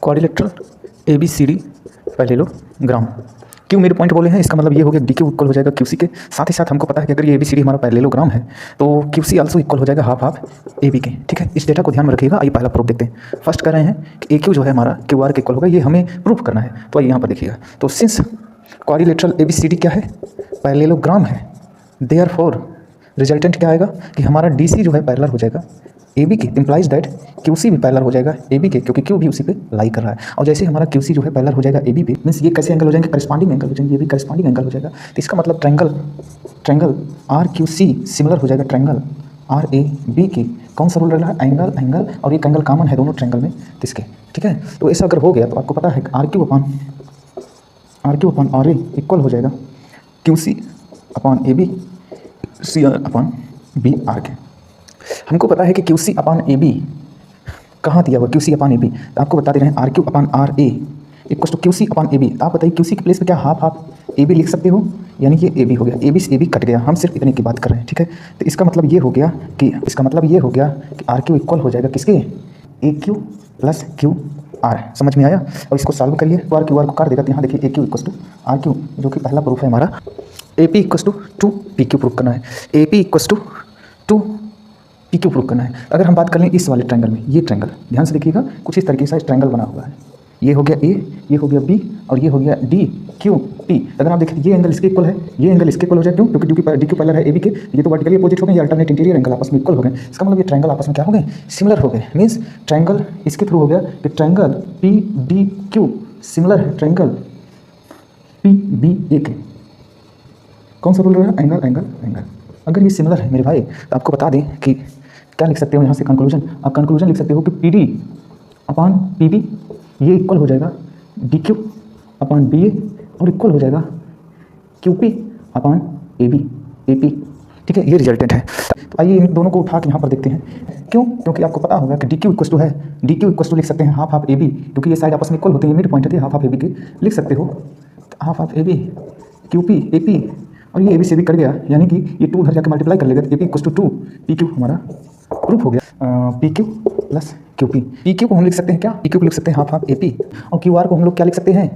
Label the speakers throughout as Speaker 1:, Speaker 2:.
Speaker 1: Quadrilateral ABCD parallelogram. क्यों मेरे point बोले हैं, इसका मतलब ये हो गया DQ इक्वल हो जाएगा QC के। साथ ही साथ हमको पता है कि अगर ये ABCD हमारा पैरेललोग्राम है तो QC आल्सो इक्वल हो जाएगा हाफ हाफ AB के। ठीक है, इस डेटा को ध्यान में रखिएगा। आइए पहला प्रूफ देखते हैं। फर्स्ट कर रहे हैं कि AQ जो है हमारा QR के इक्वल होगा, ये हमें प्रूफ करना है। तो आइए यहाँ पर देखिएगा। तो सिंस क्वाड्रिलेटरल ABCD क्या है, पैरेललोग्राम है, देयरफॉर रिजल्टेंट क्या आएगा कि हमारा DC जो है पैरेलल हो जाएगा AB के। इम्प्लाइज दैट QC भी पैरेलल हो जाएगा AB के, क्योंकि Q भी उसी पे लाई कर रहा है। और जैसे हमारा QC जो है पैरेलल हो जाएगा AB पे, मीन्स ये कैसे एंगल हो जाएंगे, करस्पॉन्डिंग एंगल हो जाएंगे, ये भी करस्पॉन्डिंग एंगल हो जाएगा। तो इसका मतलब ट्रायंगल RQC सिमिलर हो जाएगा ट्रायंगल RAB के। कौन सा रूल रहा है, एंगल, और एक एंगल कॉमन है दोनों ट्रायंगल में इसके। ठीक है, तो ऐसा अगर हो गया तो आपको पता है RQ अपॉन RA इक्वल हो जाएगा QC upon AB CR upon BR के। हमको पता है कि QC अपॉन AB कहाँ दिया हुआ, QC अपॉन AB तो आपको बता दे रहे हैं RQ upon RA equal to QC upon AB। तो आप बताइए QC के प्लेस पे क्या हाफ हाफ AB लिख सकते हो, यानी कि AB हो गया, AB से AB कट गया, हम सिर्फ इतने की बात कर रहे हैं। ठीक है, तो इसका मतलब ये हो गया कि RQ इक्वल हो जाएगा किसके, AQ प्लस QR। समझ में आया। और इसको सॉल्व करिए तो QR को काट देगा। तो यहाँ देखिए AQ इक्वल टू RQ, जो कि पहला प्रूफ है हमारा। AP equal to PQ proof करना है, AP equal to PQ proof करना है। अगर हम बात कर लें इस वाले ट्रायंगल में, ये ट्रायंगल ध्यान से देखिएगा, कुछ इस तरीके से ट्रायंगल बना हुआ है। ये हो गया A, ये हो गया B और ये हो गया DQP। अगर आप देखें ये एंगल इसके इक्वल है, ये एंगल इसके इक्वल हो जाए, क्यों, क्योंकि DQ पैरेलल है AB के। ये तो वर्टिकली अपोजिट हो गए, ये अल्टरनेट इंटीरियर एंगल आपस में इक्वल हो गए। इसका मतलब ये ट्रायंगल आपस में क्या हो गए, सिमिलर हो गए। मीन्स ट्रायंगल इसके थ्रू हो गया कि ट्रायंगल PDQ सिमिलर है ट्रायंगल PBA के। कौन सा रूल रहेगा, एंगल। अगर ये सिमिलर है मेरे भाई तो आपको बता दें कि क्या लिख सकते हो यहाँ से कंक्लूजन। आप कंक्लूजन लिख सकते हो कि PD अपॉन PB ये इक्वल हो जाएगा DQ अपॉन BA और इक्वल हो जाएगा QP अपॉन AP। ठीक है, ये रिजल्टेंट है। तो आइए इन दोनों को उठा के यहाँ पर देखते हैं। क्यों, क्योंकि आपको पता होगा कि DQ इक्वल टू लिख सकते हैं हाफ हाफ AB, क्योंकि ये साइड आपस में इक्वल होते हैं, मिड पॉइंट है, हाफ हाफ AB के लिख सकते हो। Half half AB QP AP और ये AB से भी कट गया, यानी कि ये 2 उधर जाकर मल्टीप्लाई कर लेगा। AP इक्वल टू 2 PQ हमारा प्रूफ हो गया। PQ plus QP। PQ को हम लिख सकते हैं क्या, PQ को लिख सकते हैं हाफ हाफ AP, और QR को हम लोग क्या लिख सकते हैं,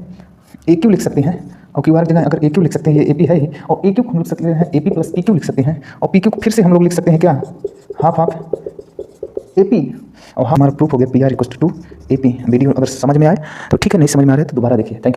Speaker 1: AQ लिख सकते हैं। और QR जगह अगर AQ लिख सकते हैं, ये AP है ही, और AQ को हम लिख सकते हैं AP प्लस PQ लिख सकते हैं, और PQ को फिर से हम लोग लिख सकते हैं क्या, हाफ हाफ AP। और हमारा प्रूफ हो गया PR equal to AP। Video अगर समझ में आए तो ठीक है, नहीं समझ में आ रहा है तो दोबारा देखिए। Thank you.